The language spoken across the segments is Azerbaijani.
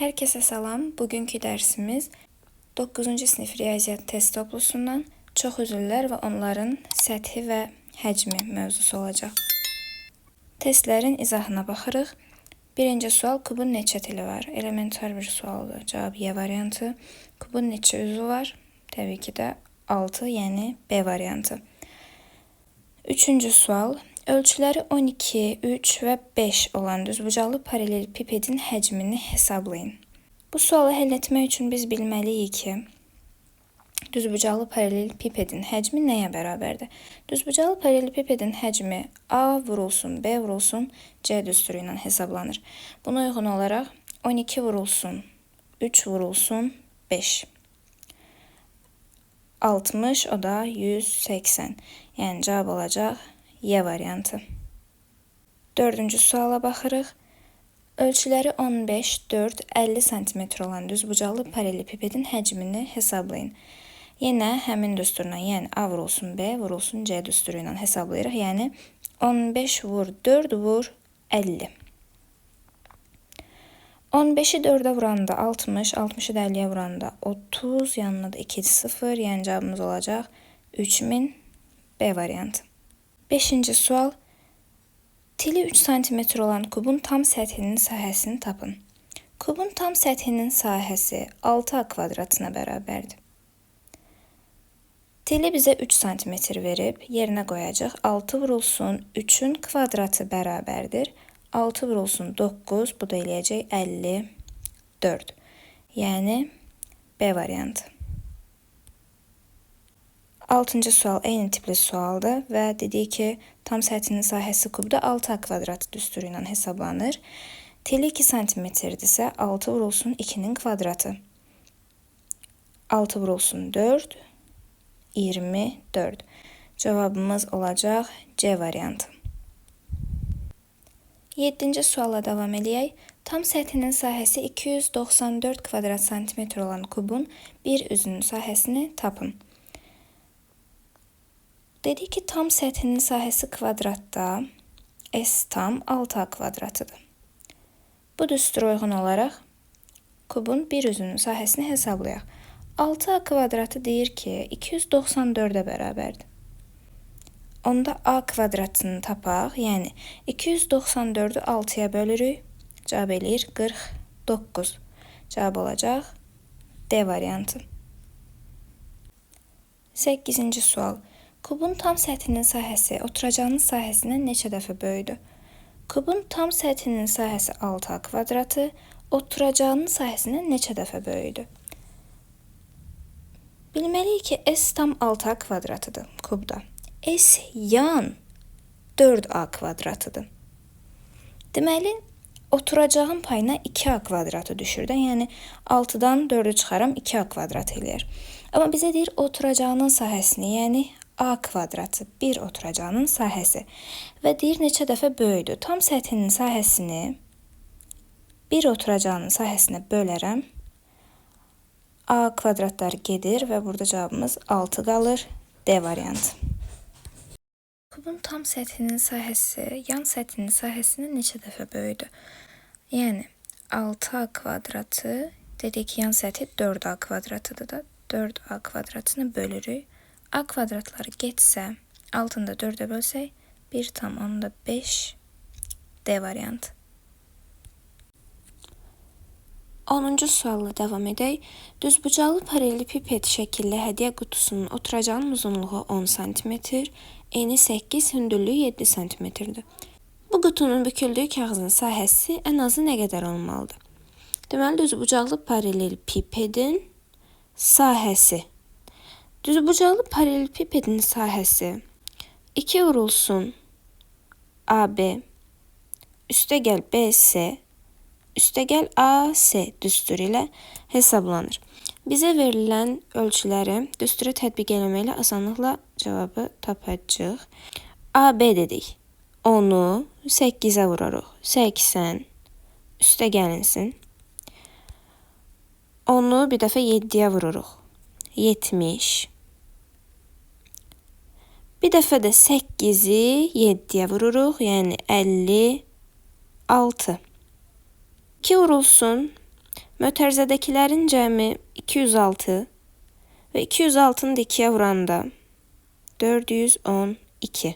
Herkese salam. Bugünkü dersimiz 9-cu sinif riyaziyyat test toplusundan çox üzvlər və onların səthi və həcmi mövzusu olacaq. Testlərin izahına baxırıq. Birinci sual, kubun neçə tili var? Elementar bir sualdır. Cavab Y variantı. Kubun neçə üzvü var? Təbii ki də 6, yəni B variantı. Üçüncü sual, ölçüləri 12, 3 və 5 olan düzbucaqlı paralelipipedin həcmini hesablayın. Bu sualı həll etmək üçün biz bilməliyik ki, düzbucaqlı paralelipipedin həcmi nəyə bərabərdir? Düzbucaqlı paralelipipedin həcmi A vurulsun, B vurulsun, C düsturu ilə hesablanır. Buna uyğun olaraq 12 vurulsun, 3 vurulsun, 5. 60, o da 180. Yəni cavab olacaq Y variantı. Dördüncü suala baxırıq. Ölçüləri 15, 4, 50 cm olan düzbucaqlı paralelipipedin həcmini hesablayın. Yenə həmin düsturla, yəni A vurulsun, B vurulsun, C düsturu ilə hesablayırıq. Yəni 15 vur 4 vur 50. 15-i 4-ə vuranda 60, 60-ı da 50-yə vuranda 30, yanına da 2 0, yəni cavabımız olacaq 3000, B variantı. 5-ci sual. Tili 3 cm olan kubun tam səthinin sahəsini tapın. Kubun tam səthinin sahəsi 6A kvadratına bərabərdir. Tili bizə 3 cm verib, yerinə qoyacaq. 6 vurulsun 3-ün kvadratı bərabərdir. 6 vurulsun 9, bu da eləyəcək 54. Yəni B variantı. 6-cı sual eyni tipli sualdır və dedik ki, tam səthinin sahəsi kubda 6A kvadratı düsturu ilə hesablanır. Tili 2 cm-dirsə 6 vurulsun 2-nin kvadratı. 6 vurulsun 4, 24. Cavabımız olacaq C variantı. 7-ci suala davam edək. Tam səthinin sahəsi 294 kvadrat santimetr olan kubun bir üzünün sahəsini tapın. Dedik ki, tam səthinin sahəsi kvadratda S tam 6A kvadratıdır. Bu düstura uyğun olaraq kubun bir üzünün sahəsini hesablayaq. 6A kvadratı deyir ki, 294-ə bərabərdir. Onda A kvadratını tapaq, yəni 294-ü 6-ya bölürük, cavab eləyir 49. Cavab olacaq D variantı. 8-ci sual. Kubun tam səthinin sahəsi oturacağının sahəsindən neçə dəfə böyüdür? Kubun tam səthinin sahəsi 6A kvadratı, oturacağının sahəsindən neçə dəfə böyüdür? Bilməliyik ki, S tam 6A kvadratıdır kubda. S yan 4A kvadratıdır. Deməli, oturacağın payına 2A kvadratı düşür də, yəni 6-dan 4-ü çıxaram 2A kvadrat eləyər. Amma bizə deyir oturacağının sahəsini, yəni A kvadratı bir oturacağının sahəsi və deyir neçə dəfə böyüdür. Tam səthinin sahəsini bir oturacağının sahəsinə bölərəm. A kvadratlar gedir və burada cavabımız 6 qalır. D variantı. Kubun tam səthinin sahəsi yan səthinin sahəsindən neçə dəfə böyüdür? Yəni 6A kvadratı dedik ki, yan səthi 4A kvadratıdır da 4A kvadratını bölürük. A kvadratları getsə, altında 4-ə bölsək, 1 tam onda 5, D variantı. 10-cu sualla davam edək. Düzbucaqlı paralelipiped şəkilli hədiyyə qutusunun oturacağının uzunluğu 10 cm, eni 8, hündürlüyü 7 cm-dir. Bu qutunun büküldüyü kağızın sahəsi ən azı nə qədər olmalıdır? Deməli, düzbucaqlı paralelipipedin sahəsi. Düzbucaqlı paralelipipedin sahəsi 2 vurulsun AB, üstəgəl BC, üstəgəl AC düsturu ilə hesablanır. Bizə verilən ölçüləri düstura tətbiq eləməklə asanlıqla cavabı tapacağıq. AB dedik. 10-u 8-ə vurarıq. 80 üstə gəlinsin. 10-u bir dəfə 7-yə vururuq. 70. Bir dəfə də 8-i 7-yə vururuq, yəni 56. 2 vurulsun Mötərizədəkilərin cəmi 206 və 206-nı da 2-yə vuranda 412.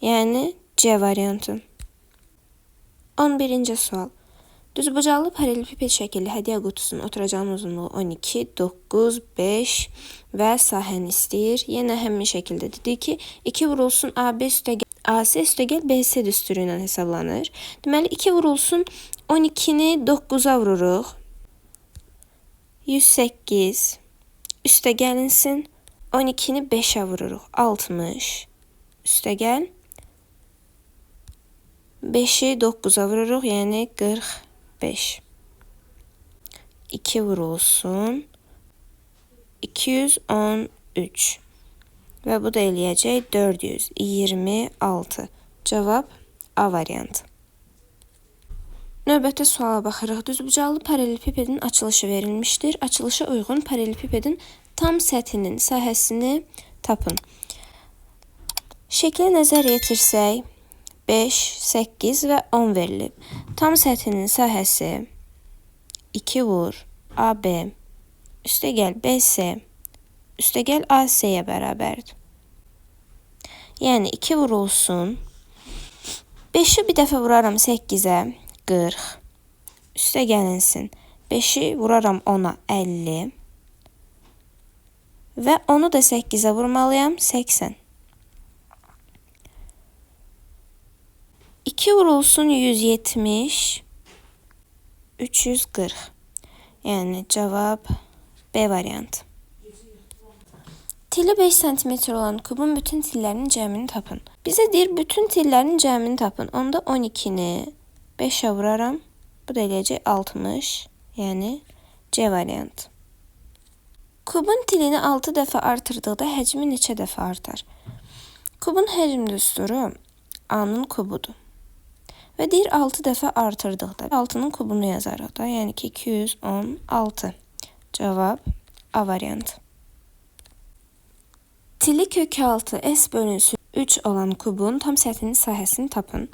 Yəni C variantı. 11-ci sual. Düzbucaqlı paralelipiped şəkilli hədiyyə qutusunun oturacağının uzunluğu 12, 9, 5 və sahəni istəyir. Yenə həmin şəkildə dedik ki, 2 vurulsun AB üstəgəl AC üstəgəl BC düsturu ilə hesablanır. Deməli, 2 vurulsun 12-ni 9-a vururuq. 108 üstəgəlinsin 12-ni 5-ə vururuq. 60 üstəgəl 5-i 9-a vururuq, yəni 45. 2 vurulsun 213 və bu da eləyəcək 426. Cavab A variantı. Növbəti suala baxırıq. Düzbucaqlı paralelipipedin açılışı verilmişdir. Açılışa uyğun paralelipipedin tam səthinin sahəsini tapın. Şəklə nəzər yetirsək, 5, 8 və 10 verilib. Tam səthinin sahəsi 2 vur AB üstəgəl BC üstəgəl AC-yə bərabərdir. Yəni 2 vurulsun 5-i bir dəfə vuraram 8-ə 40 üstəgəlinsin 5-i vuraram 10-a 50 və 10-u da 8-ə vurmalıyam 80. 2 vurulsun 170 340. Yəni cavab B variantı. Tili 5 cm olan kubun bütün tillərinin cəmini tapın. Bizə deyir bütün tillərin cəmini tapın. Onda 12-ni 5-ə vuraram. Bu da eləyəcək 60. Yəni C variantı. Kubun tilini 6 dəfə artırdıqda həcmi neçə dəfə artar? Kubun həcm düsturu A-nın kubudur. Və deyir 6 dəfə artırdıqda 6-nın kubunu yazarıq da. Yəni ki 216. Cavab A variantı. Tili kök altı S bölünsün 3 olan kubun tam səthinin sahəsini tapın.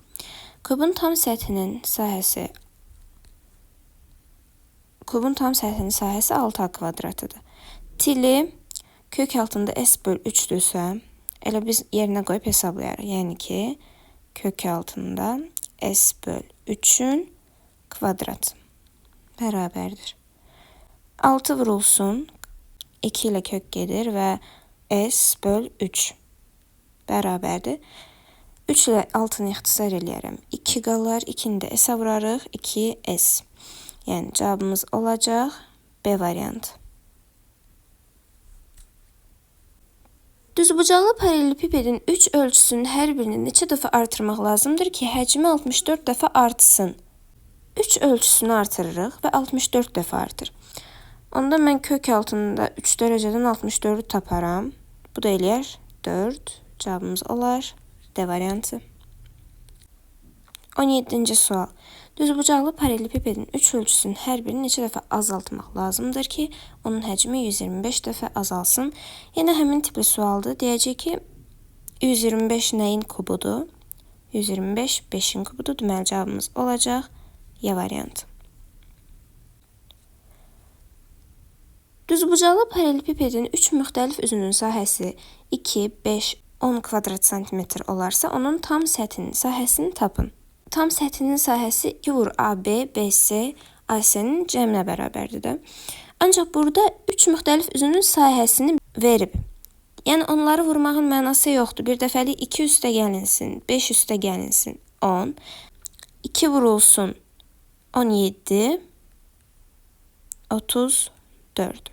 Kubun tam səthinin sahəsi 6 A kvadratıdır. Tili kök altında S böl 3-dürsə, elə biz yerinə qoyub hesablayarıq. Yəni ki, kök altında S böl 3-ün kvadratı bərabərdir. 6 vurulsun, 2 ilə kök gedir və S böl 3 bərabərdir. 3 ilə 6-nı ixtisar eləyərəm. 2 qalar, 2-ni də S-ə vurarıq, 2S. Yəni cavabımız olacaq B variantı. Düzbucaqlı paralelipipedin 3 ölçüsünün hər birini neçə dəfə artırmaq lazımdır ki, həcmi 64 dəfə artsın? 3 ölçüsünü artırırıq və 64 dəfə artır. Onda mən kök altında 3 dərəcədən 64-ü taparam. Bu da eləyər 4. Cavabımız olar D variantı. 17-ci sual. Düzbucaqlı paralelipipedin 3 ölçüsünün hər birini neçə dəfə azaltmaq lazımdır ki, onun həcmi 125 dəfə azalsın. Yenə həmin tipli sualdır. Deyəcək ki, 125 nəyin kubudur? 125 5-in kubudur. Deməli cavabımız olacaq Y variantı. Düzbucaqlı paralelipipedin 3 müxtəlif üzünün sahəsi 2, 5, 10 kvadrat santimetr olarsa, onun tam səthinin sahəsini tapın. Tam səthinin sahəsi 2 vur AB, BC, AC-nin cəminə bərabərdir də. Ancaq burada 3 müxtəlif üzünün sahəsini verib. Yəni onları vurmağın mənası yoxdur. Bir dəfəlik 2 üstə gəlinsin, 5 üstə gəlinsin, 10. 2 vurulsun 17, 34.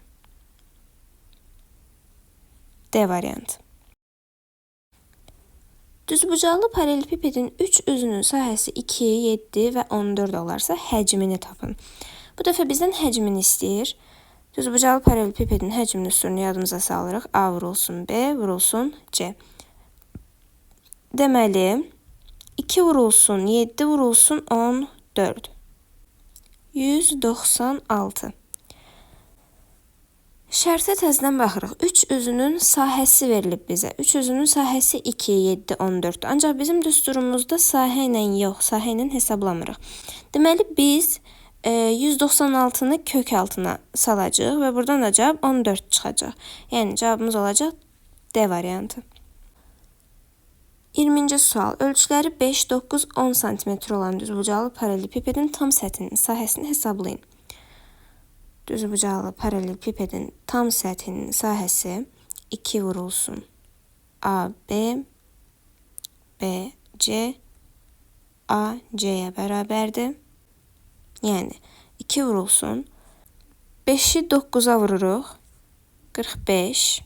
D variantı. Düzbucaqlı paralelipipedin 3 üzünün sahəsi 2, 7 və 14 olarsa həcmini tapın. Bu dəfə bizdən həcmini istəyir. Düzbucaqlı paralelipipedin həcmini üstünü yadımıza salırıq. A vurulsun B, vurulsun C. Deməli, 2 vurulsun 7 vurulsun 14. 196. Şərtə təzədən baxırıq. 3 üzünün sahəsi verilib bizə. 3 üzünün sahəsi 2, 7, 14. Ancaq bizim düsturumuzda sahə ilə yox, sahə ilə hesablamırıq. Deməli, biz 196-nı kök altına salacağıq və buradan da cavab 14 çıxacaq. Yəni cavabımız olacaq D variantı. 20-ci sual. Ölçüləri 5, 9, 10 cm olan düzbucaqlı paralelipipedin tam səthinin sahəsini hesablayın. Düzbucaqlı paralelipipedin tam səthinin sahəsi 2 vurulsun AB, BC, AC'yə bərabərdir. Yəni 2 vurulsun. 5-i 9-a vururuq. 45.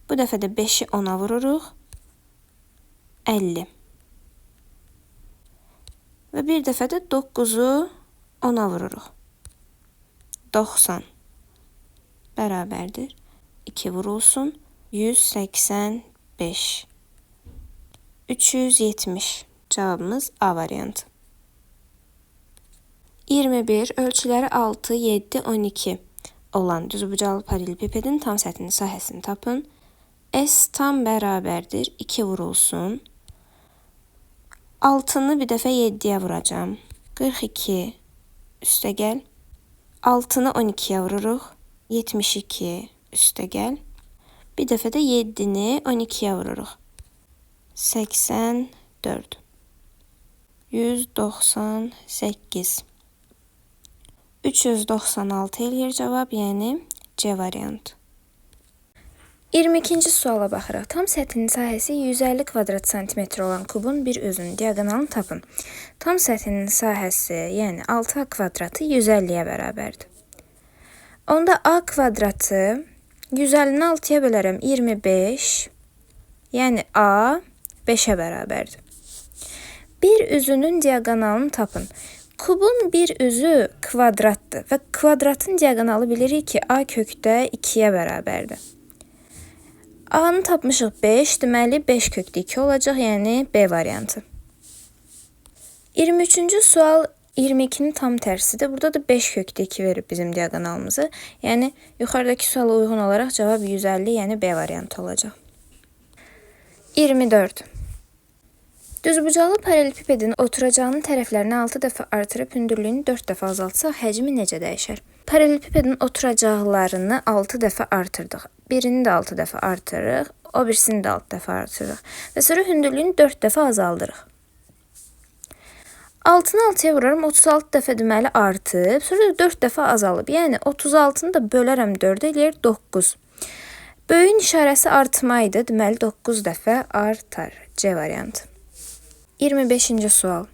Bu dəfə də 5-i 10-a vururuq. 50. Və bir dəfə də 9-u 10-a vururuq. 90. Bərabərdir. 2 vurulsun. 185. 370. Cavabımız A variantı. 21. Ölçüləri 6, 7, 12 olan düzbucaqlı paralelipipedin tam səthinin sahəsini tapın. S tam bərabərdir. 2 vurulsun. 6-nı bir dəfə 7-yə vuracağım. 42 üstə gəl. 6-nı 12-yə vururuq. 72 üstə gəl. Bir dəfə də 7-ni 12-yə vururuq. 84. 198. 396 eləyir cavab, yəni C variantı. 22-ci suala baxırıq. Tam səthinin sahəsi 150 kvadrat santimetr olan kubun bir özünün diaqonalını tapın. Tam səthinin sahəsi, yəni 6A kvadratı 150-yə bərabərdir. Onda A kvadratı 150-ni 6-ya bölərəm 25, yəni A 5-ə bərabərdir. Bir üzünün diaqonalını tapın. Kubun bir üzü kvadratdır və kvadratın diaqonalı bilirik ki, A kökdə 2-yə bərabərdir. A-nı tapmışıq 5, deməli 5 kökdə 2 olacaq, yəni B variantı. 23-cü sual 22-nin tam tərsidir. Burada da 5 kökdə 2 verib bizim diaqonalımızı. Yəni yuxarıdakı suala uyğun olaraq cavab 150, yəni B variantı olacaq. 24. Düzbucaqlı paralelipipedin oturacağının tərəflərini 6 dəfə artırıb hündürlüyünü 4 dəfə azaltsaq, həcmi necə dəyişər? Paralelipipedin oturacaqlarını 6 dəfə artırdıq. Birini də 6 dəfə artırırıq, o birisini də 6 dəfə artırırıq. Və sonra hündürlüyünü 4 dəfə azaldırıq. 6-nı 6-ya vurarım, 36 dəfə deməli artıb, sonra da 4 dəfə azalıb. Yəni 36-nı da bölərəm 4 eləyir 9. Böyüyün işarəsi artma idi, deməli 9 dəfə artar. C variantı. 25-ci sual.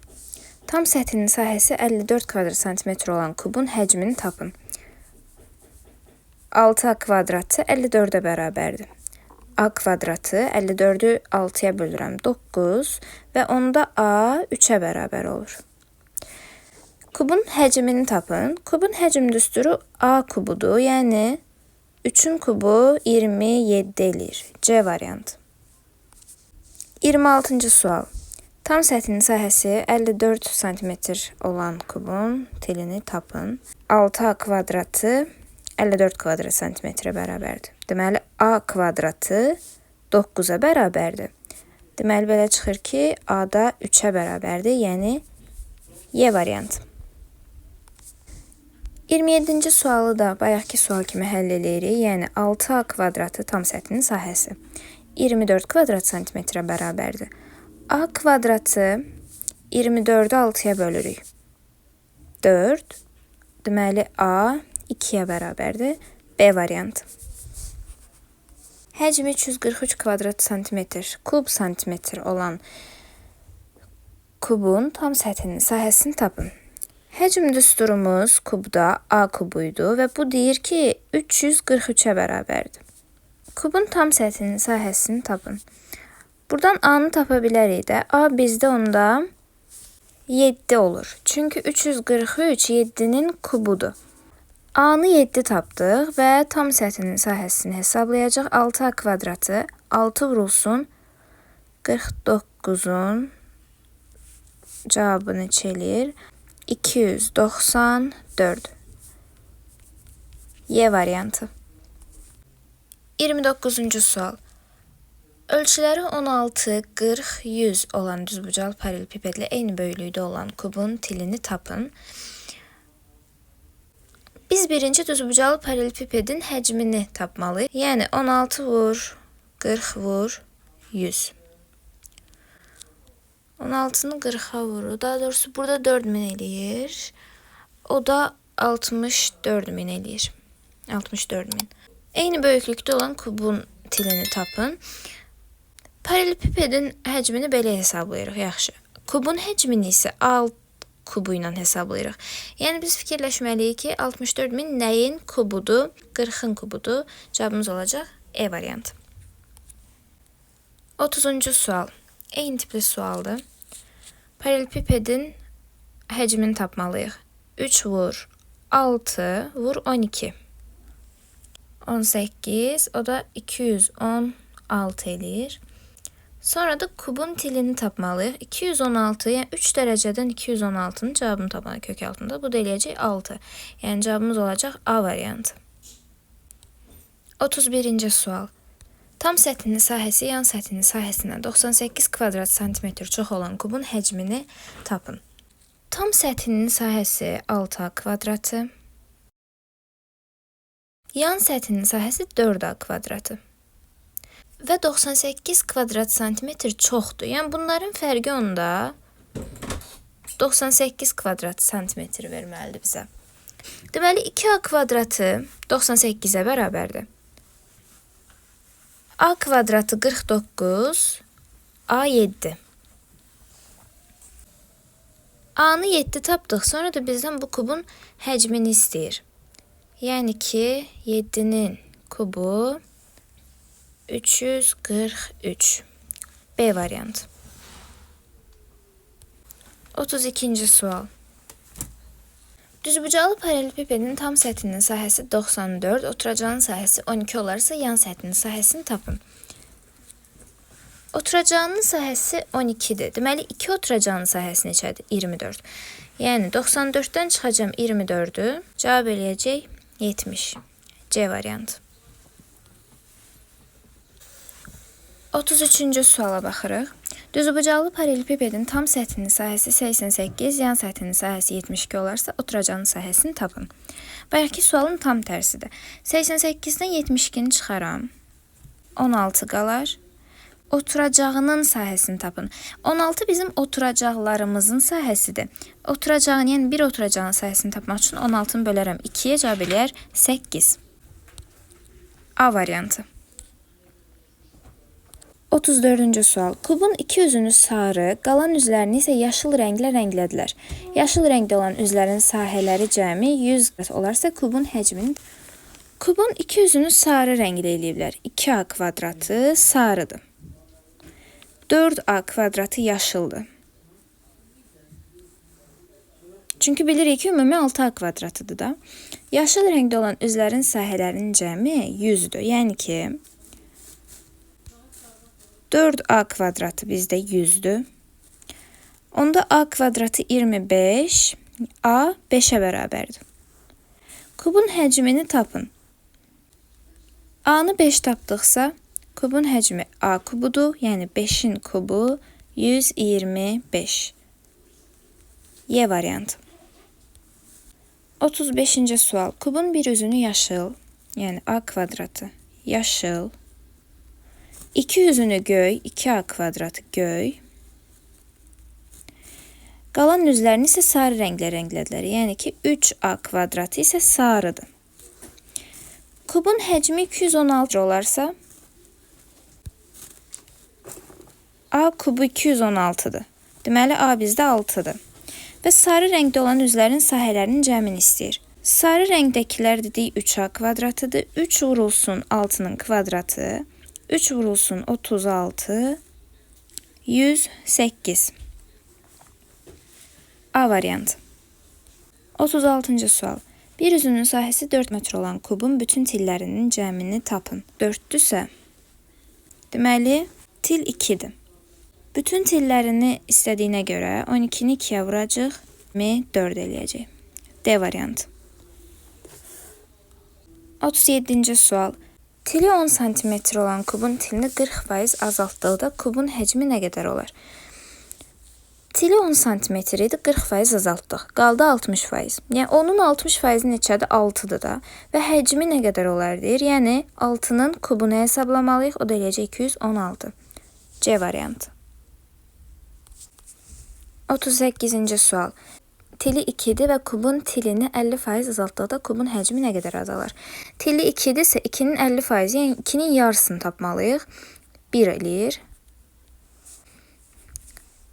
Tam səthinin sahəsi 54 kvadrat santimetr olan kubun həcmini tapın. 6A kvadratı 54-ə bərabərdir. A kvadratı 54-ü 6-ya bölürəm 9 və onda A 3-ə bərabər olur. Kubun həcmini tapın. Kubun həcm düsturu A kubudur, yəni 3-ün kubu 27 eləyir. C variantı. 26-cı sual. Tam səthinin sahəsi 54 cm olan kubun tilini tapın. 6A kvadratı 54 kvadrat santimetrə bərabərdir. Deməli, A kvadratı 9-a bərabərdir. Deməli, belə çıxır ki, A da 3-ə bərabərdir, yəni Y variantı. 27-ci sualı da bayaqki sual kimi həll edirik. Yəni, 6A kvadratı tam səthinin sahəsi 24 kvadrat santimetrə bərabərdir. A kvadratı 24-ü 6-ya bölürük. 4. Deməli, A 2-yə bərabərdir. B variantı. Həcmi 343 kvadrat santimetr, kub santimetr olan kubun tam səthinin sahəsini tapın. Həcm düsturumuz kubda A kubuydu və bu deyir ki, 343-ə bərabərdir. Kubun tam səthinin sahəsini tapın. Buradan A-nı tapa bilərik də. A bizdə onda 7 olur. Çünki 343 7-nin kubudur. A-nı 7 tapdıq və tam səthinin sahəsini hesablayacaq. 6A kvadratı 6 vurulsun 49-un cavabı neçə eləyir? 294. Y variantı. 29-cu sual. Ölçüləri 16, 40, 100 olan düzbucaqlı paralelipipedlə eyni böyüklükdə olan kubun tilini tapın. Biz birinci düzbucaqlı paralelipipedin həcmini tapmalıyıq. Yəni 16 vur 40 vur 100. 16'nı 40'a vurur. Daha doğrusu burada 4000 eləyir. O da 64.000 eləyir. 64.000. Eyni böyüklükdə olan kubun tilini tapın. Paralelipipedin həcmini belə hesablayırıq. Yaxşı. Kubun həcmini isə A kubu ilə hesablayırıq. Yəni biz fikirləşməliyik ki, 64.000 nəyin kubudur? 40'ın kubudur. Cavabımız olacaq E variantı. 30-cu sual. Eyni tipli sualdır. Paralelipipedin həcmini tapmalıyıq. 3 vur 6 vur 12. 18, o da 216 eləyir. Sonra da kubun tilini tapmalıyıq. 216, yəni 3 dərəcədən 216'nın cavabını tapmalıyıq kök altında. Bu da eləyəcək 6. Yəni cavabımız olacaq A variantı. 31-ci sual. Tam səthinin sahəsi yan səthinin sahəsindən 98 kvadrat santimetr çox olan kubun həcmini tapın. Tam səthinin sahəsi 6A kvadratı. Yan səthinin sahəsi 4A kvadratı. Və 98 kvadrat santimetr çoxdur. Yəni bunların fərqi onda 98 kvadrat santimetr verməlidir bizə. Deməli 2A kvadratı 98-ə bərabərdir. A kvadratı 49, A 7. A'nı 7 tapdıq, sonra da bizdən bu kubun həcmini istəyir. Yəni ki, 7'nin kubu 343. B variantı. 32-ci sual. Düzbucaqlı paralelipipedin tam səthinin sahəsi 94, oturacağın sahəsi 12 olarsa yan səthinin sahəsini tapın. Oturacağının sahəsi 12'dir. Deməli 2 oturacağının sahəsi neçədir? 24. Yəni 94'dən çıxacağım 24'ü. Cavab eləyəcək 70. C variantı. 33-cü suala baxırıq. Düzbucaqlı paralelipipedin tam səthinin sahəsi 88, yan səthinin sahəsi 72 olarsa oturacağının sahəsini tapın. Bayaqki sualın tam tərsidir. 88'dən 72'ni çıxaram. 16 qalar. Oturacağının sahəsini tapın. 16 bizim oturacaqlarımızın sahəsidir. Oturacağın, yəni bir oturacağın sahəsini tapmaq üçün 16'nı bölərəm 2'yə, cavab eləyər 8. A variantı. 34-cü sual. Kubun iki üzünü sarı, qalan üzlərini isə yaşıl rənglə rənglədilər. Yaşıl rəngdə olan üzlərin sahələri cəmi 100 olarsa kubun həcmini. Kubun iki üzünü sarı rənglə eləyiblər. 2A kvadratı sarıdır. 4A kvadratı yaşıldır. Çünki bilirik ki, ümumi 6A kvadratıdır da. Yaşıl rəngdə olan üzlərin sahələrinin cəmi 100'dür. Yəni ki, 4A kvadratı bizdə 100'dür. Onda A kvadratı 25, A 5'ə bərabərdir. Kubun həcmini tapın. A'nı 5 tapdıqsa, kubun həcmi A kubudur, yəni 5'in kubu 125. Y variantı. 35-ci sual. Kubun bir üzünü yaşıl, yəni A kvadratı yaşıl. 2 üzünü göy, 2A kvadratı göy. Qalan üzlərini isə sarı rənglə rənglədilər. Yəni ki, 3A kvadratı isə sarıdır. Kubun həcmi 216 olarsa, A kubu 216'dır. Deməli, A bizdə 6'dır. Və sarı rəngdə olan üzlərin sahələrinin cəmini istəyir. Sarı rəngdəkilər dedik 3A kvadratıdır. 3 vurulsun 6'nın kvadratı. 3 vurulsun 36, 108. A variantı. 36-cı sual. Bir üzünün sahəsi 4 metr olan kubun bütün tillərinin cəmini tapın. 4'dürsə, deməli, til 2'dir. Bütün tillərini istədiyinə görə 12'ni 2'yə vuracaq, 4 eləyəcək. D variantı. 37-ci sual. Tili 10 cm olan kubun tilini 40% azaltdıqda kubun həcmi nə qədər olar? Tili 10 sm idi, 40% azaltdıq. Qaldı 60%. Yəni onun 60% neçədir? 6-dır da. Və həcmi nə qədər olar deyir? Yəni 6-nın kubunu hesablamalıyıq. O da eləyəcək 216. C variantı. 38-ci sual. Tili 2-dir və kubun tilini 50% azaltdıqda kubun həcmi nə qədər azalar? Tili 2-dirsə 2-nin 50%, yəni 2-nin yarısını tapmalıyıq. 1 eləyir.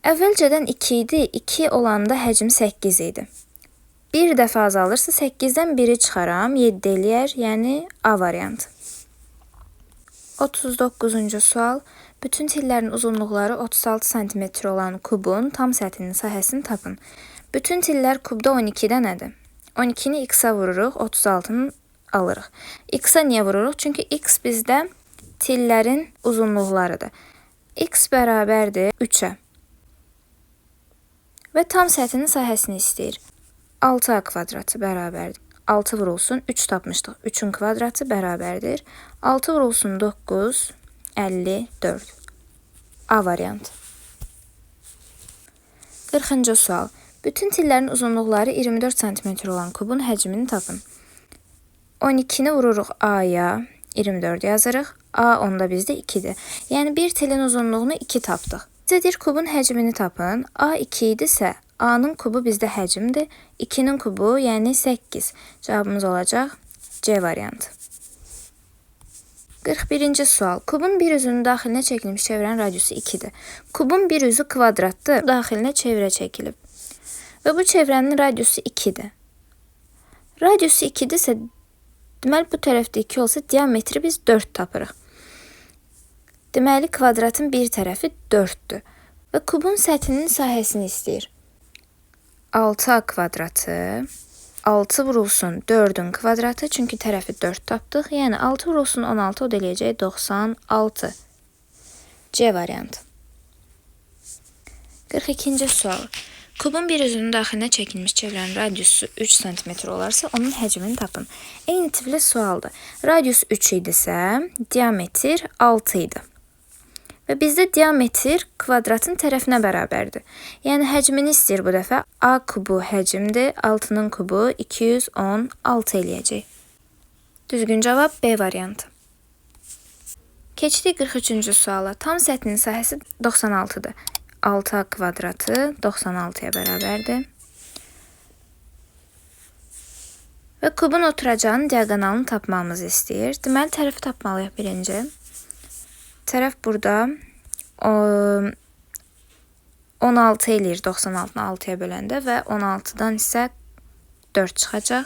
Əvvəlcədən 2 idi, 2 olanda həcm 8 idi. Bir dəfə azalırsa 8-dən 1-i çıxaram, 7 eləyər, yəni A variantı. 39-cu sual. Bütün tillərin uzunluqları 36 sm olan kubun tam səthinin sahəsini tapın. Bütün tillər kubda 12-də nədir? 12-ni x-a vururuq, 36-nı alırıq. X-a niyə vururuq? Çünki x bizdə tillərin uzunluqlarıdır. X bərabərdir 3-ə. Və tam səthinin sahəsini istəyir. 6a kvadratı bərabərdir. 6 vurulsun 3 tapmışdıq. 3-ün kvadratı bərabərdir. 6 vurulsun 9, 54. A variantı. 40-cı sual. Bütün tillərin uzunluqları 24 sm olan kubun həcmini tapın. 12-ni vururuq A-ya, 24 yazırıq. A onda bizdə 2-dir. Yəni bir tilin uzunluğunu 2 tapdıq. Bizə deyir kubun həcmini tapın. A 2 idisə A-nın kubu bizdə həcmdir. 2-nin kubu, yəni 8. Cavabımız olacaq C variantı. 41-ci sual. Kubun bir üzünün daxilinə çəkilmiş çevrənin radiusu 2-dir. Kubun bir üzü kvadratdır, daxilinə çevrə çəkilib. Və bu çevrənin radiusu 2-dir. Radiusu 2-dirsə, deməli bu tərəfdə 2 olsa, diametri biz 4 tapırıq. Deməli, kvadratın bir tərəfi 4-dür. Və kubun səthinin sahəsini istəyir. 6a kvadratı, 6 vurulsun 4-ün kvadratı, çünki tərəfi 4 tapdıq. Yəni 6 vurulsun 16, o da eləyəcək 96. C variantı. 42-ci sual. Kubun bir üzünün daxilinə çəkilmiş çevrənin radiusu 3 sm olarsa, onun həcmini tapın. Eyni tipli sualdır. Radius 3 idisə, diametr 6 idi. Və bizdə diametr kvadratın tərəfinə bərabərdir. Yəni həcmini istəyir bu dəfə. A kubu həcmdir, 6-nın kubu 216 eləyəcək. Düzgün cavab B variantı. Keçdik 43-cü suala. Tam səthinin sahəsi 96-dır. 6a kvadratı 96-ya bərabərdir. Və kubun oturacağının diaqonalını tapmamızı istəyir. Deməli, tərəfi tapmalıyıq birinci. Tərəf burada 16 eləyir 96-nı 6-ya böləndə və 16-dan isə 4 çıxacaq.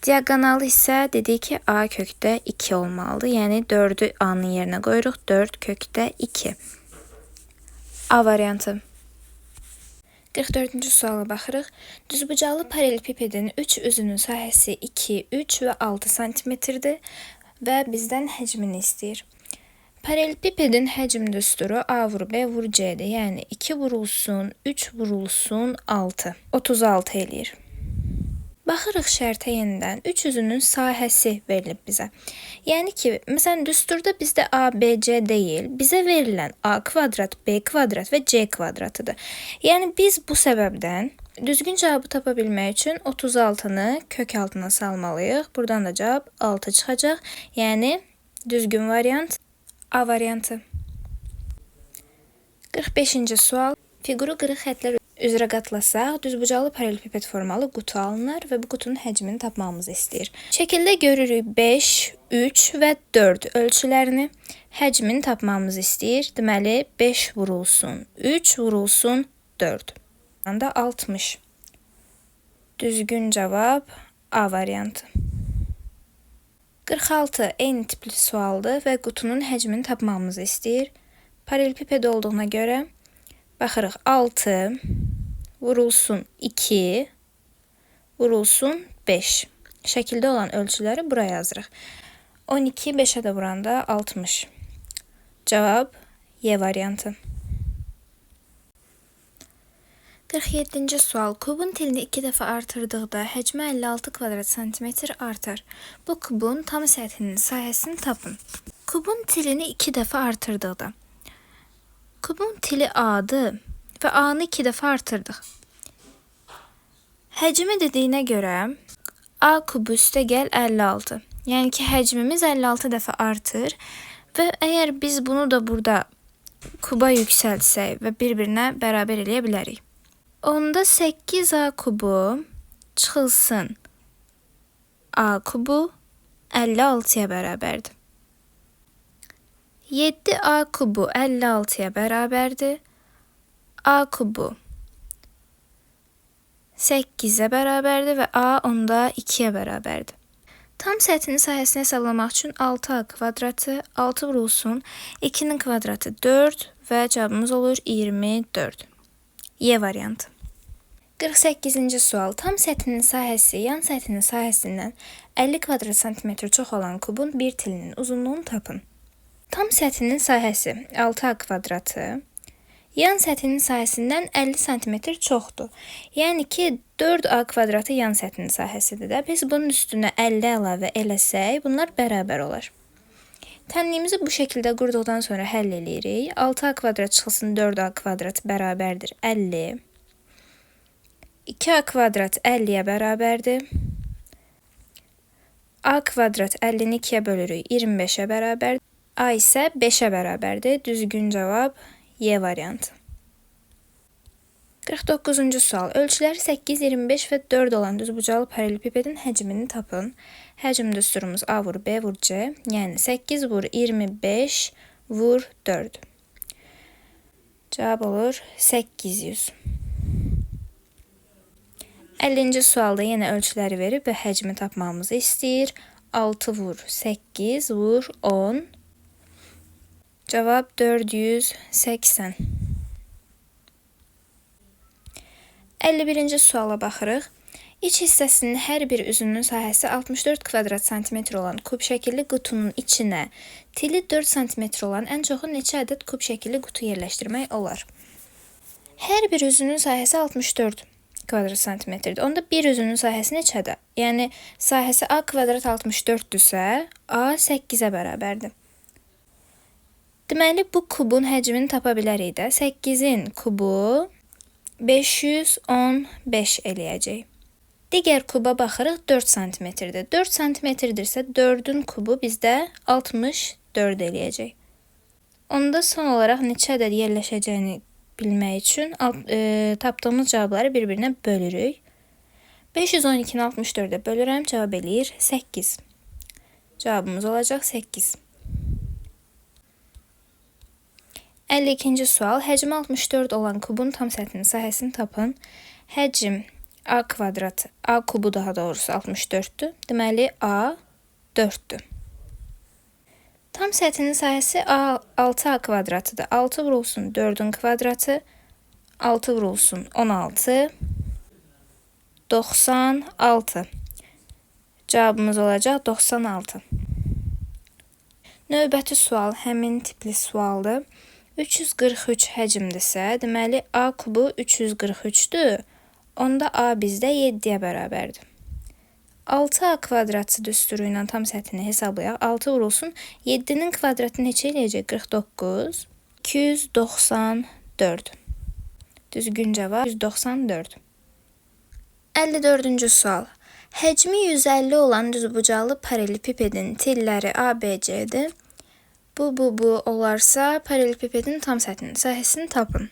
Diaqonalı isə dedik ki, A kökdə 2 olmalıdır. Yəni 4-ü A-nın yerinə qoyuruq. 4 kökdə 2. A variantı. 44-cü suala baxırıq. Düzbucaqlı paralelipipedin 3 üzünün sahəsi 2, 3 və 6 sm-dir və bizdən həcmini istəyir. Paralelipipedin həcm düsturu A vur B vur C'dir. Yəni 2 vurulsun, 3 vurulsun 6. 36 eləyir. Baxırıq şərtə yenidən. 3 üzünün sahəsi verilib bizə. Yəni ki, məsələn, düsturda bizdə A, B, C deyil. Bizə verilən A kvadrat, B kvadrat və C kvadratıdır. Yəni biz bu səbəbdən düzgün cavabı tapa bilmək üçün 36-nı kök altına salmalıyıq. Buradan da cavab 6 çıxacaq. Yəni düzgün variant A variantı. 45-ci sual. Fiquru qırıq xətlər üzrə qatlasaq, düzbucaqlı paralelipiped formalı qutu alınır və bu qutunun həcmini tapmamızı istəyir. Şəkildə görürük 5, 3 və 4 ölçülərini, həcmini tapmamızı istəyir. Deməli, 5 vurulsun, 3 vurulsun 4. Anda 60. Düzgün cavab A variantı. 46. Eyni tipli sualdır və qutunun həcmini tapmamızı istəyir. Paralelipiped olduğuna görə baxırıq 6 vurulsun 2 vurulsun 5. Şəkildə olan ölçüləri buraya yazırıq. 12 5-ə də vuranda 60. Cavab Y variantı. 47-ci sual. Kubun tilini 2 dəfə artırdıqda həcmi 56 kvadrat santimetr artar. Bu kubun tam səthinin sahəsini tapın. Kubun tilini 2 dəfə artırdıqda Kubun tili A-dır və A-nı 2 dəfə artırdıq. Həcmi dediyinə görə A kubu üstəgəl 56. Yəni ki, həcmimiz 56 dəfə artır və əgər biz bunu da burada kuba yüksəltsək və bir-birinə bərabər eləyə bilərik. Onda 8A kubu çıxılsın A kubu 56-ya bərabərdir. 7A kubu 56-ya bərabərdir. A kubu 8-ə bərabərdir və A onda 2-yə bərabərdir. Tam səthinin sahəsini hesablamaq üçün 6A kvadratı 6 vurulsun 2-nin kvadratı 4 və cavabımız olur 24. Y variantı. 48-ci sual. Tam səthinin sahəsi yan səthinin sahəsindən 50 kvadrat santimetr çox olan kubun bir tilinin uzunluğunu tapın. Tam səthinin sahəsi 6A kvadratı yan səthinin sahəsindən 50 cm çoxdur. Yəni ki, 4A kvadratı yan səthinin sahəsidir də. Biz bunun üstünə 50 əlavə eləsək, bunlar bərabər olar. Tənliyimizi bu şəkildə qurduqdan sonra həll eləyirik. 6A kvadrat çıxılsın 4A kvadrat bərabərdir 50. 2A kvadrat 50-yə bərabərdir. A kvadrat 50-ni 2-yə bölürük 25-ə bərabərdir. A isə 5-ə bərabərdir. Düzgün cavab Y variantı. 49-cu sual. Ölçüləri 8, 25 və 4 olan düzbucaqlı paralelipipedin həcmini tapın. Həcm düsturumuz A vur B vur C. Yəni 8 vur 25 vur 4. Cavab olur 800. 50-ci sualda yenə ölçüləri verib və həcmi tapmamızı istəyir. 6 vur 8 vur 10. Cavab 480. 51-ci suala baxırıq. İç hissəsinin hər bir üzünün sahəsi 64 kvadrat santimetr olan kub şəkilli qutunun içinə tili 4 santimetr olan ən çoxu neçə ədəd kub şəkilli qutu yerləşdirmək olar? Hər bir üzünün sahəsi 64 kvadrat santimetrdir. Onda bir üzünün sahəsi neçədir? Yəni, sahəsi A kvadrat 64-dürsə, A 8-ə bərabərdir. Deməli, bu kubun həcmini tapa bilərik də. 8-in kubu 515 eləyəcək. Digər kuba baxırıq 4 santimetrdir. 4 santimetrdirsə 4-ün kubu bizdə 64 eləyəcək. Onda son olaraq neçə ədəd yerləşəcəyini bilmək üçün tapdığımız cavabları bir-birinə bölürük. 512-ni 64-ə bölürəm, cavab eləyir 8. Cavabımız olacaq 8. 52-ci sual. Həcmi 64 olan kubun tam səthinin sahəsini tapın. Həcm A kvadrat, A kubu daha doğrusu 64-dür. Deməli, A 4-dür. Tam səthinin sahəsi 6A kvadratıdır. 6 vurulsun 4-ün kvadratı, 6 vurulsun 16, 96. Cavabımız olacaq 96. Növbəti sual həmin tipli sualdır. 343 həcmdirsə, deməli A kubu 343-dür. Onda A bizdə 7-yə bərabərdir. 6A kvadratı düsturu ilə tam səthini hesablayaq. 6 vurulsun 7-nin kvadratı neçə eləyəcək? 49. 294. Düzgün cavab 194. 54-cü sual. Həcmi 150 olan düzbucaqlı paralelipipedin tilləri ABC'dir. Bu olarsa paralelipipedin tam səthinin sahəsini tapın.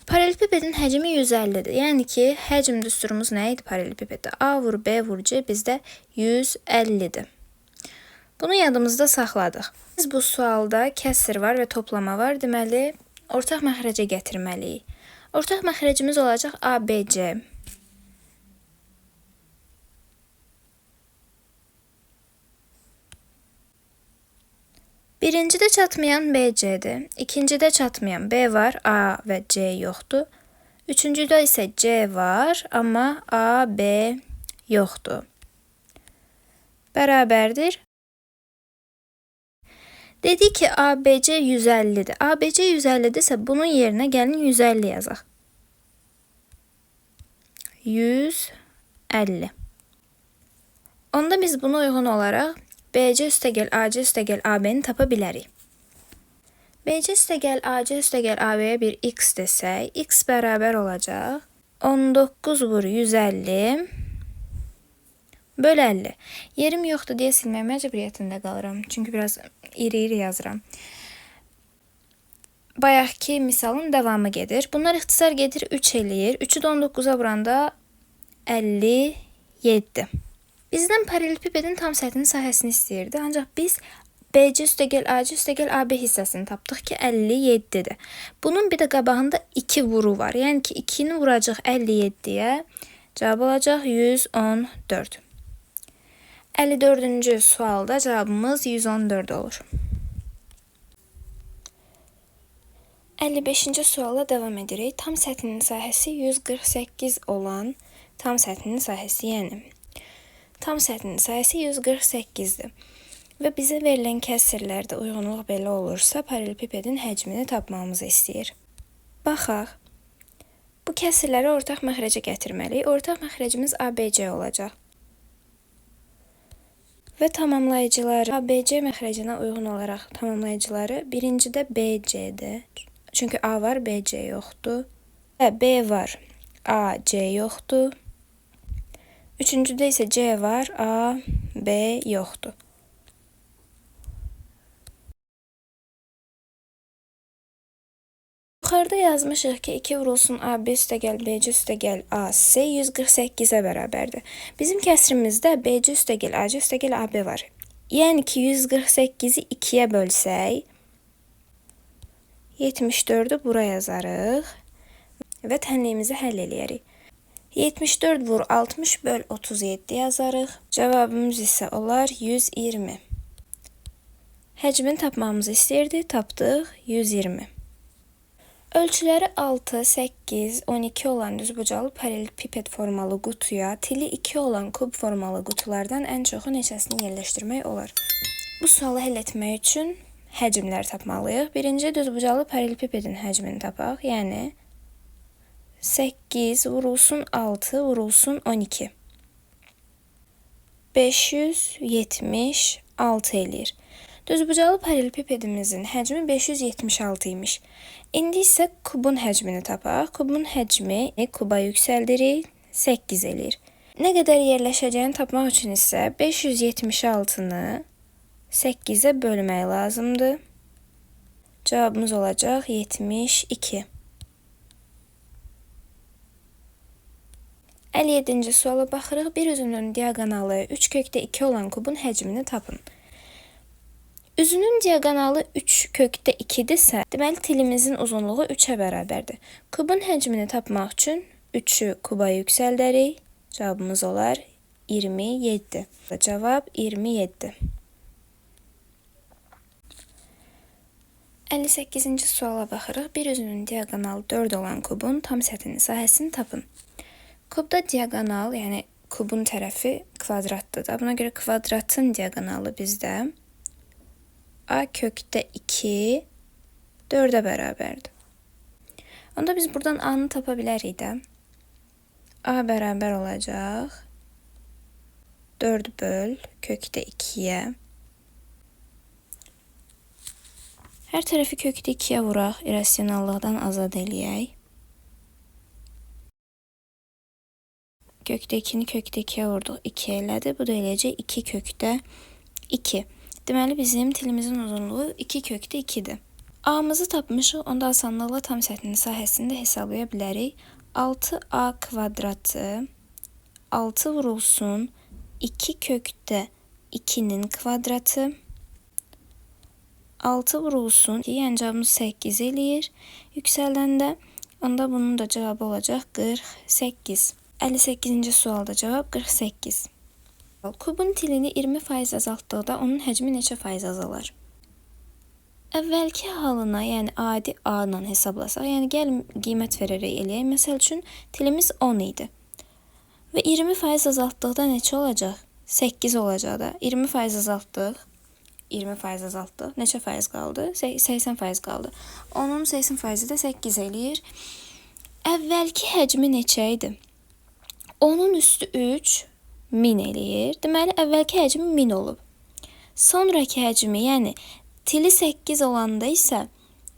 Paralelipipedin həcmi 150-dir. Yəni ki, həcm düsturumuz nə idi paralelipipeddə? A vur B vur C bizdə 150-dir. Bunu yadımızda saxladıq. Biz bu sualda kəsr var və toplama var. Deməli, ortaq məxrəcə gətirməliyik. Ortaq məxrəcimiz olacaq ABC. Birincidə çatmayan BC-dir. İkincidə çatmayan B var, A və C yoxdur. Üçüncüdə isə C var, amma A, B yoxdur. Bərabərdir. Dedi ki, ABC 150-dir. ABC 150-dirsə, bunun yerinə gəlin 150 yazaq. 150. Onda biz buna uyğun olaraq BC üstəgəl AC üstəgəl AB-ni tapa bilərik. BC üstəgəl AC üstəgəl AB-yə bir x desək, x bərabər olacaq 19 vur 150 böl 50. Yerim yoxdur deyə silmək məcburiyyətində qalıram. Çünki biraz iri-iri yazıram. Bayaqki misalın davamı gedir. Bunlar ixtisar gedir 3 eləyir. 3-ü 19-a vuranda 57. Bizdən paralelipipedin tam səthinin sahəsini istəyirdi. Ancaq biz BC üstəgəl AC üstəgəl AB hissəsini tapdıq ki 57-dir. Bunun bir də qabağında 2 vuru var. Yəni ki 2-ni vuracaq 57-yə. Cavab olacaq 114. 54-cü sualda cavabımız 114 olur. 55-ci suala davam edirik. Tam səthinin sahəsi 148 olan tam səthinin sahəsi, yəni tam səthinin sahəsi 148-dir. Və bizə verilən kəsrlərdə uyğunluq belə olursa, paralelipipedin həcmini tapmamızı istəyir. Baxaq. Bu kəsrləri ortaq məxrəcə gətirməliyik. Ortaq məxrəcimiz ABC olacaq. Və tamamlayıcıları ABC məxrəcinə uyğun olaraq tamamlayıcıları birincidə BC-dir. Çünki A var, BC yoxdur. Və B var, A, C yoxdur. Üçüncüdə isə C var, A, B yoxdur. Yuxarıda yazmışıq ki 2 vurulsun AB üstəgəl BC üstəgəl AC 148-ə bərabərdir. Bizim kəsrimizdə BC üstəgəl AC üstəgəl AB var. Yəni ki 148-i 2-yə bölsək 74-ü bura yazarıq və tənliyimizi həll eləyərik. 74 vur 60 böl 37 yazarıq. Cavabımız isə olar 120. Həcmini tapmamızı istəyirdi, tapdıq 120. Ölçüləri 6, 8, 12 olan düzbucaqlı paralelipiped formalı qutuya tili 2 olan kub formalı qutulardan ən çoxu neçəsini yerləşdirmək olar? Bu sualı həll etmək üçün həcmləri tapmalıyıq. Birinci düzbucaqlı paralelipipedin həcmini tapaq. Yəni 8 vurulsun 6 vurulsun 12. 576 eləyir. Düzbucaqlı paralelipipedimizin həcmi 576 imiş. İndi isə kubun həcmini tapaq. Kubun həcmi kuba yüksəldirik, 8 eləyir. Nə qədər yerləşəcəyini tapmaq üçün isə 576-nı 8-ə bölmək lazımdır. Cavabımız olacaq 72. 57-ci suala baxırıq. Bir üzünün diaqonalı 3/2 olan kubun həcmini tapın. Üzünün diaqonalı 3/2-dirsə, deməli tilimizin uzunluğu 3-ə bərabərdir. Kubun həcmini tapmaq üçün 3-ü kuba yüksəldərik. Cavabımız olar 27. Cavab 27. 58-ci suala baxırıq. Bir üzünün diaqonalı 4 olan kubun tam səthinin sahəsini tapın. Kubda diaqonal, yəni kubun tərəfi kvadratdır. Buna görə kvadratın diaqonalı bizdə A/2 4-ə bərabərdir. Onda biz buradan A-nı tapa bilərik də. A bərabər olacaq 4 böl kökdə 2-yə. Hər tərəfi kökdə 2-yə vuraq, irrasionallıqdan azad eləyək. Kökdə 2-ni kökdə 2-yə vurduq, 2 elədi. Bu da eləyəcək 2 kökdə 2. Deməli, bizim tilimizin uzunluğu 2 kökdə 2-dir. A-mızı tapmışıq, onda asanlıqla tam səthinin sahəsini də hesablaya bilərik. 6A kvadratı 6 vurulsun 2 kökdə 2-nin kvadratı 6 vurulsun, yəni cavabımız 8 eləyir. Yüksəldəndə, onda bunun da cavabı olacaq 48. 58-ci sualda cavab 48. Kubun tilini 20% azaltdıqda onun həcmi neçə faiz azalar? Əvvəlki halına, yəni adi A-la hesablasaq, yəni gəlin qiymət verərək eləyək. Məsəl üçün tilimiz 10 idi. Və 20% azaltdıqda neçə olacaq? 8 olacaq da. 20% azaltdıq. 20% azaltdıq. Neçə faiz qaldı? 80% qaldı. Onun 80%-i də 8 eləyir. Əvvəlki həcmi neçə idi? 10-un üstü 3 1000 eləyir. Deməli, əvvəlki həcmi 1000 olub. Sonraki həcmi, yəni tili 8 olanda isə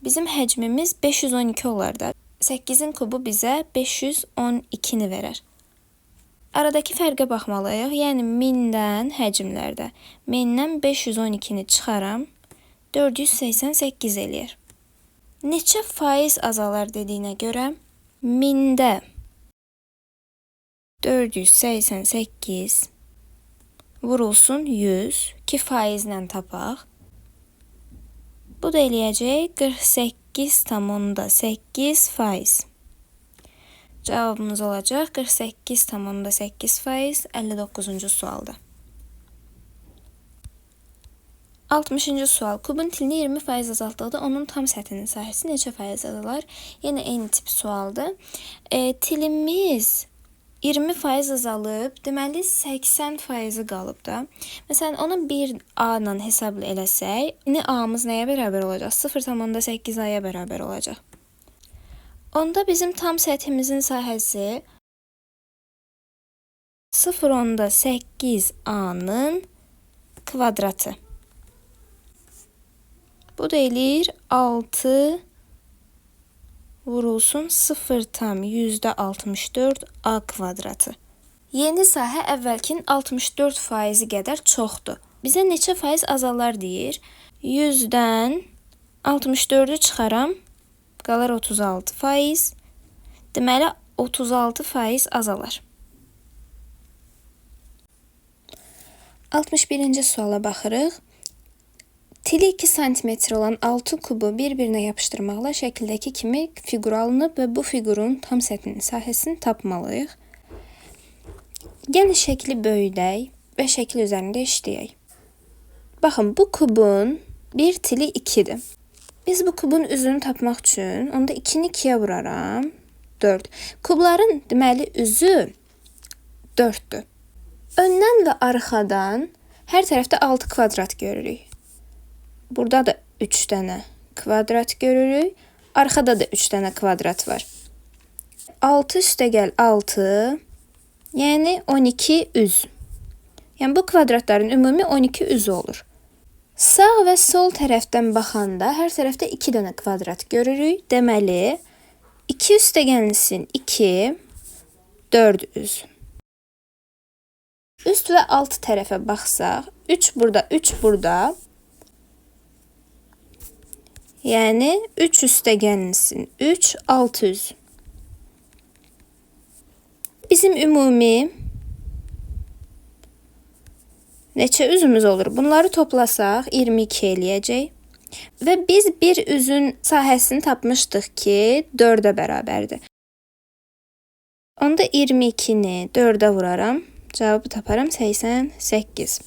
Bizim həcmimiz 512 olar da. 8-in kubu bizə 512-ni verər. Aradakı fərqə baxmalıyıq. Yəni 1000-dən həcmlərdə 1000-dən 512-ni çıxaram, 488 eləyir. Neçə faiz azalar dediyinə görə 1000-də 488 vurulsun 100 ki faizlə tapaq. Bu da eləyəcək 48,8 faiz. Cavabımız olacaq 48,8 faiz 59-cu sualda. 60-cı sual. Kubun tilini 20% azaltdıqda onun tam səthinin sahəsi neçə faiz azalar? Yenə eyni tip sualdır. Tilimiz 20% azalıb, deməli 80% qalıb da. Məsələn, onu 1A ilə hesabla eləsək, indi A-mız nəyə bərabər olacaq? 0,8A-ya bərabər olacaq. Onda bizim tam səthimizin sahəsi 0,8A-nın kvadratı. Bu da eləyir 6 vurulsun 0,64 A kvadratı. Yeni sahə əvvəlkin 64% qədər çoxdur. Bizə neçə faiz azalar deyir? 100-dən 64-ü çıxaram, qalar 36%. Deməli 36% azalar. 61-ci suala baxırıq. Tili 2 sm olan 6 kubu bir-birinə yapışdırmaqla şəkildəki kimi fiqur alınıb və bu fiqurun tam səthinin sahəsini tapmalıyıq. Gəlin şəkli böyüdək və şəkil üzərində işləyək. Baxın, bu kubun bir tili 2-dir. Biz bu kubun üzünü tapmaq üçün onda 2-ni 2-yə vuraram, 4. Kubların deməli üzü 4-dür. Öndən və arxadan hər tərəfdə 6 kvadrat görürük. Burada da 3 dənə kvadrat görürük. Arxada da 3 dənə kvadrat var. 6 üstə gəl 6, yəni 12 üz. Yəni bu kvadratların ümumi 12 üzü olur. Sağ və sol tərəfdən baxanda hər tərəfdə 2 dənə kvadrat görürük. Deməli, 2 üstə gəlsin 2, 4 üz. Üst və alt tərəfə baxsaq, 3 burada, 3 burada. Yəni 3 üstə gəlsin 3, 600. Bizim ümumi neçə üzümüz olur? Bunları toplasaq 22 eləyəcək. Və biz bir üzün sahəsini tapmışdıq ki, 4-ə bərabərdir. Onda 22-ni 4-ə vuraram. Cavabı taparam 88.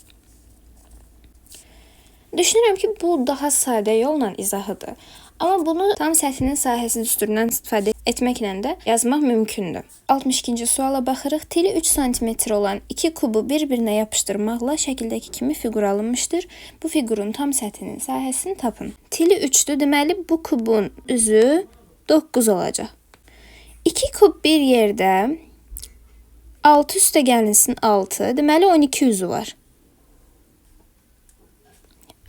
Düşünürəm ki, bu daha sadə yolla izahıdır. Amma bunu tam səthinin sahəsi düsturundan istifadə etməklə də yazmaq mümkündür. 62-ci suala baxırıq. Tili 3 sm olan 2 kubu bir-birinə yapışdırmaqla şəkildəki kimi fiqur alınmışdır. Bu fiqurun tam səthinin sahəsini tapın. Tili 3-dür, deməli bu kubun üzü 9 olacaq. 2 kub bir yerdə 6 üstə gəlinsin 6, deməli 12 üzü var.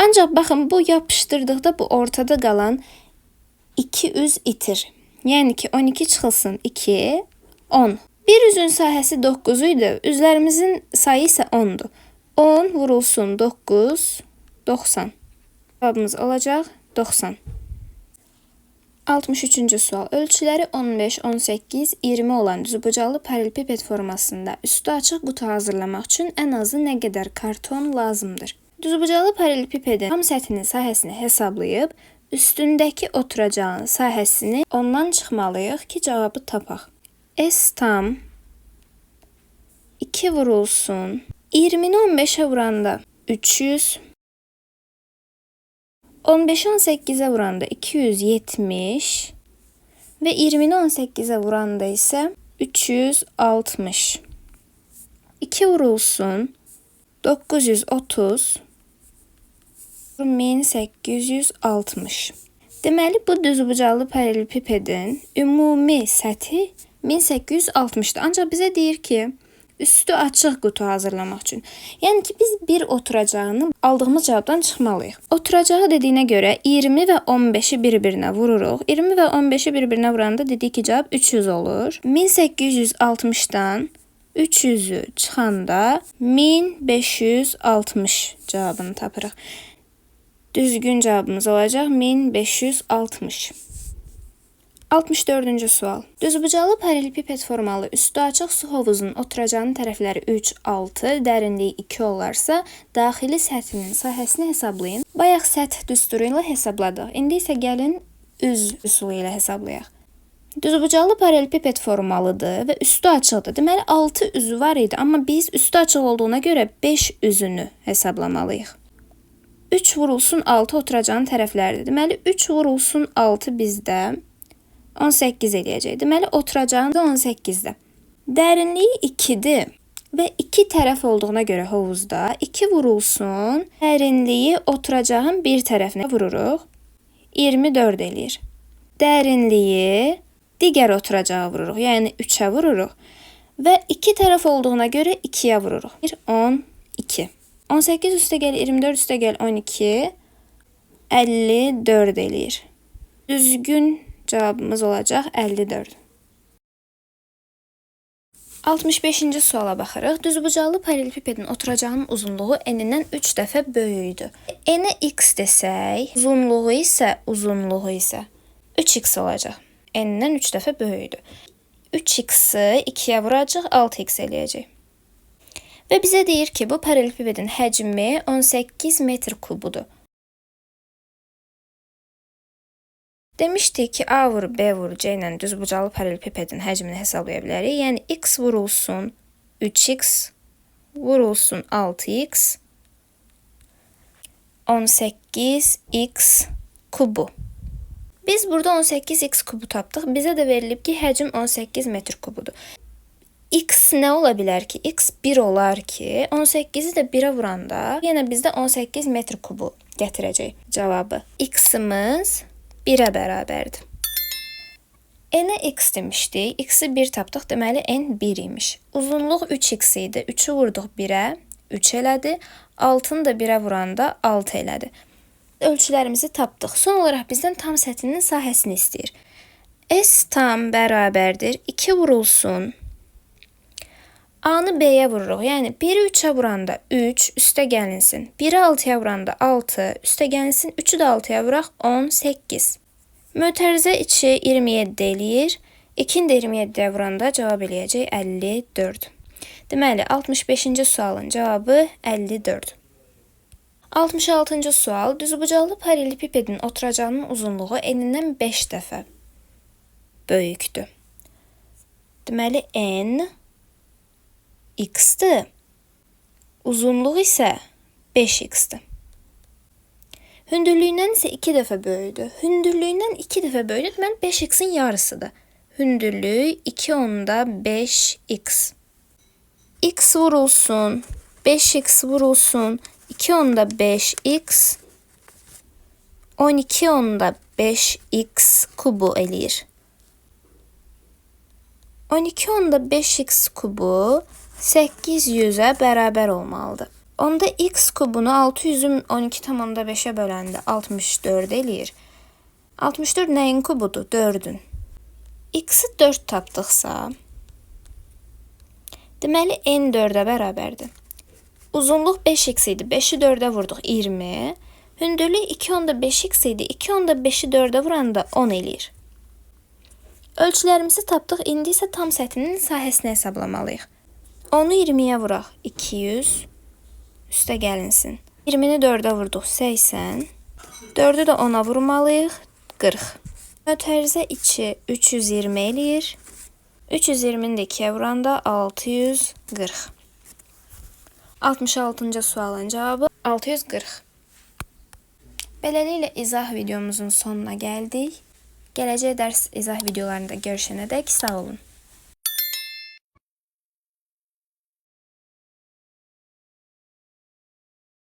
Ancaq baxın, bu yapışdırdıqda bu ortada qalan 2 üz itir. Yəni ki, 12 çıxılsın 2, 10. Bir üzün sahəsi 9 idi, üzlərimizin sayı isə 10-dur. 10 vurulsun 9, 90. Cavabımız olacaq 90. 63-cü sual. Ölçüləri 15, 18, 20 olan düzbucaqlı paralelipiped formasında üstü açıq qutu hazırlamaq üçün ən azı nə qədər karton lazımdır? Düzbucaqlı paralelipipedin tam səthinin sahəsini hesablayıb, üstündəki oturacağın sahəsini ondan çıxmalıyıq ki, cavabı tapaq. S tam 2 vurulsun 20-ni 15-ə vuranda 300, 15-i 18-ə vuranda 270 və 20-ni 18-ə vuranda isə 360. 2 vurulsun 930, 1860. Deməli, bu düzbucaqlı paralelipipedin ümumi səthi 1860-dır. Ancaq bizə deyir ki, Üstü açıq qutu hazırlamaq üçün. Yəni ki, biz bir oturacağını aldığımız cavabdan çıxmalıyıq. Oturacağı dediyinə görə 20 və 15-i bir-birinə vururuq. 20 və 15-i bir-birinə vuranda dedik ki, cavab 300 olur. 1860-dan 300-ü çıxanda 1560 cavabını tapırıq. Düzgün cavabımız olacaq 1560. 64-cü sual. Düzbucaqlı paralelipiped formalı üstü açıq su hovuzunun oturacağının tərəfləri 3, 6, dərinliyi 2 olarsa, daxili səthinin sahəsini hesablayın. Bayaq səth düsturu ilə hesabladıq. İndi isə gəlin üz üsulu ilə hesablayaq. Düzbucaqlı paralelipiped formalıdır və üstü açıqdır. Deməli 6 üzü var idi, amma biz üstü açıq olduğuna görə 5 üzünü hesablamalıyıq. 3 vurulsun 6 oturacağının tərəfləridir. Deməli 3 vurulsun 6 bizdə 18 eləyəcək. Deməli, oturacağım da 18-də. Dərinliyi 2-dir və 2 tərəf olduğuna görə hovuzda 2 vurulsun, dərinliyi oturacağın bir tərəfinə vururuq. 24 eləyir. Dərinliyi digər oturacağı vururuq, yəni 3-ə vururuq. Və 2 tərəf olduğuna görə 2-yə vururuq. 12. 18 üstə gəl, 24 üstə gəl, 12, 54 eləyir. Düzgün cavabımız olacaq 54. 65-ci suala baxırıq. Düzbucaqlı paralelipipedin oturacağının uzunluğu n-dən 3 dəfə böyükdür. N-ə x desək, uzunluğu isə 3x olacaq. N-dən 3 dəfə böyükdür. 3x-i 2-yə vuracaq, 6x eləyəcək. Və bizə deyir ki, bu paralelipipedin həcmi 18 metr kubudur. Demişdik ki, A vur, B vur, C ilə düzbucaqlı paralelipipedin həcmini hesablaya bilərik. Yəni, x vurulsun 3x, vurulsun 6x, 18x kubu. Biz burada 18x kubu tapdıq. Bizə də verilib ki, həcm 18 metr kubudur. X nə ola bilər ki? X 1 olar ki, 18-i də 1-ə vuranda yenə bizdə 18 metr kubu gətirəcək cavabı. X-imiz 1-ə bərabərdir. N-ə x demişdik. X-i 1 tapdıq. Deməli, n 1 imiş. Uzunluq 3x idi. 3-ü vurduq 1-ə. 3 elədi. 6-nı da 1-ə vuranda 6 elədi. Ölçülərimizi tapdıq. Son olaraq bizdən tam səthinin sahəsini istəyir. S tam bərabərdir. 2 vurulsun. A-nı B-yə vururuq. Yəni, 1-i 3-ə vuranda 3 üstə gəlinsin. 1-i 6-ya vuranda 6 üstə gəlinsin. 3-ü də 6-ya vuraq 18. Mötərizə içi 27 eləyir. 2-ni də 27-yə vuranda cavab eləyəcək 54. Deməli, 65-ci sualın cavabı 54. 66-cı sual. Düzbucaqlı paralelipipedin oturacağının uzunluğu n-dən 5 dəfə böyükdür. Deməli, n x-dir. Uzunluq isə 5x-dir. Hündürlüyündən isə 2 dəfə böyükdür. Hündürlüyündən 2 dəfə böyükdür. Deməli, 5x-in yarısıdır. Hündürlük 2/5x. X vurulsun, 5x vurulsun, 2/5x, 12/5x kubu eləyir. 12/5x kubu 800-ə bərabər olmalıdır. Onda x kubunu 600-ü 12/5-ə böləndə 64 eləyir. 64 nəyin kubudur? 4-ün. X-i 4 tapdıqsa, deməli, n 4-ə bərabərdir. Uzunluq 5x idi. 5-i 4-ə vurduq 20. Hündürlük 2/5x idi. 2/5-i 4-ə vuranda 10 eləyir. Ölçülərimizi tapdıq. İndi isə tam səthinin sahəsini hesablamalıyıq. 10-u 20-yə vuraq 200. Üstə gəlinsin. 20-ni 4-ə vurduq 80. 4-ü də 10-a vurmalıyıq 40. Mötərizə içi 320 eləyir. 320-ni də 2-yə vuranda 640. 66-cı sualın cavabı 640. Beləliklə izah videomuzun sonuna gəldik. Gələcək dərs izah videolarında görüşənədək sağ olun.